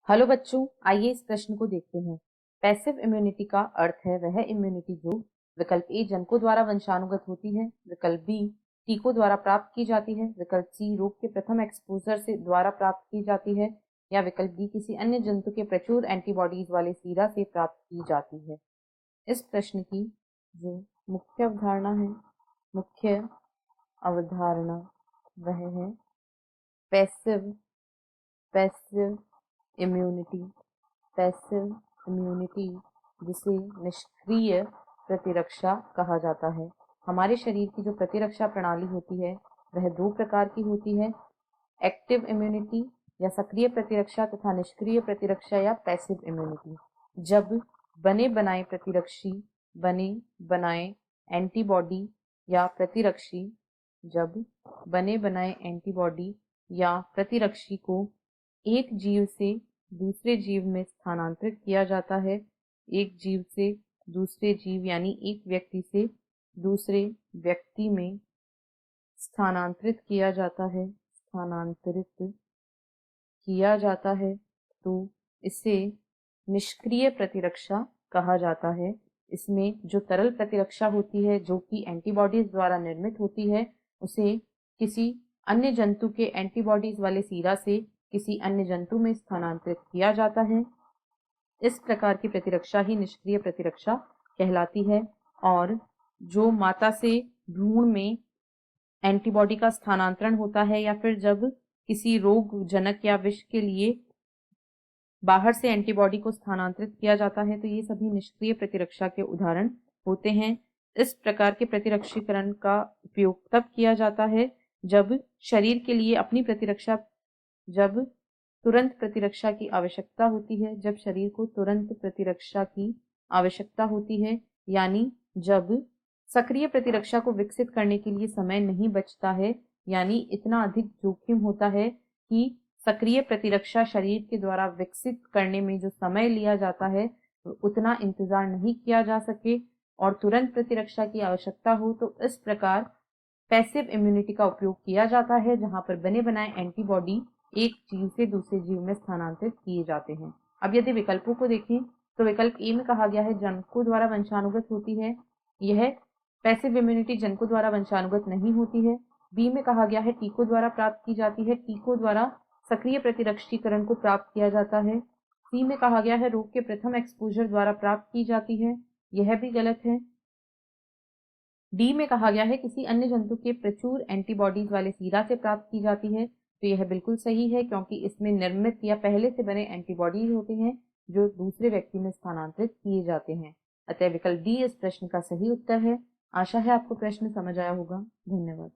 Hello बच्चों, आइए इस प्रश्न को देखते हैं। पैसिव इम्यूनिटी का अर्थ है वह इम्यूनिटी जो विकल्प ए जनकों द्वारा वंशानुगत होती है, विकल्प बी टीकों द्वारा प्राप्त की जाती है, विकल्प सी रोग के प्रथम एक्सपोजर से द्वारा प्राप्त की जाती है या विकल्प डी किसी अन्य जंतु के प्रचुर एंटीबॉडीज वाले सीरा से प्राप्त की जाती है। इस प्रश्न की जो मुख्य अवधारणा वह है passive passive immunity passive immunity जिसे निष्क्रिय प्रतिरक्षा कहा जाता है। हमारे शरीर की जो प्रतिरक्षा प्रणाली होती है वह दो प्रकार की होती है, एक्टिव इम्यूनिटी या सक्रिय प्रतिरक्षा तथा निष्क्रिय प्रतिरक्षा या पैसिव इम्यूनिटी। जब बने बनाए एंटीबॉडी या प्रतिरक्षी जब बने बनाए एंटीबॉडी या प्रतिरक्षी को एक जीव से दूसरे जीव में स्थानांतरित किया जाता है, एक जीव से दूसरे जीव यानी एक व्यक्ति से दूसरे व्यक्ति में स्थानांतरित किया जाता है तो इसे निष्क्रिय प्रतिरक्षा कहा जाता है। इसमें जो तरल प्रतिरक्षा होती है जो कि एंटीबॉडीज द्वारा निर्मित होती है, उसे किसी अन्य जंतु के एंटीबॉडीज वाले सीरा से किसी अन्य जंतु में स्थानांतरित किया जाता है। इस प्रकार की प्रतिरक्षा ही निष्क्रिय प्रतिरक्षा कहलाती है। और जो माता से भ्रूण में एंटीबॉडी का स्थानांतरण होता है या फिर जब किसी रोग जनक या विष के लिए बाहर से एंटीबॉडी को स्थानांतरित किया जाता है, तो ये सभी निष्क्रिय प्रतिरक्षा के उदाहरण होते हैं। इस प्रकार के प्रतिरक्षीकरण का उपयोग तब किया जाता है जब शरीर के लिए जब तुरंत प्रतिरक्षा की आवश्यकता होती है, जब शरीर को तुरंत प्रतिरक्षा की आवश्यकता होती है, यानी जब सक्रिय प्रतिरक्षा को विकसित करने के लिए समय नहीं बचता है, यानी इतना अधिक जोखिम होता है कि सक्रिय प्रतिरक्षा शरीर के द्वारा विकसित करने में जो समय लिया जाता है उतना इंतजार नहीं किया जा सके और तुरंत प्रतिरक्षा की आवश्यकता हो, तो इस प्रकार पैसिव इम्यूनिटी का उपयोग किया जाता है जहां पर बने बनाए एंटीबॉडी एक जीव से दूसरे जीव में स्थानांतरित किए जाते हैं। अब यदि विकल्पों को देखें तो विकल्प ए में कहा गया है जनकों द्वारा वंशानुगत होती है, यह पैसिव इम्यूनिटी जनकों द्वारा वंशानुगत नहीं होती है। बी में कहा गया है टीकों द्वारा प्राप्त की जाती है, टीकों द्वारा सक्रिय प्रतिरक्षीकरण को प्राप्त किया जाता है। सी में कहा गया है रोग के प्रथम एक्सपोजर द्वारा प्राप्त की जाती है, यह भी गलत है। डी में कहा गया है किसी अन्य जंतु के प्रचुर एंटीबॉडीज वाले सीरा से प्राप्त की जाती है, तो यह बिल्कुल सही है क्योंकि इसमें निर्मित या पहले से बने एंटीबॉडीज होते हैं जो दूसरे व्यक्ति में स्थानांतरित किए जाते हैं। अतः विकल्प डी इस प्रश्न का सही उत्तर है। आशा है आपको प्रश्न समझ आया होगा। धन्यवाद।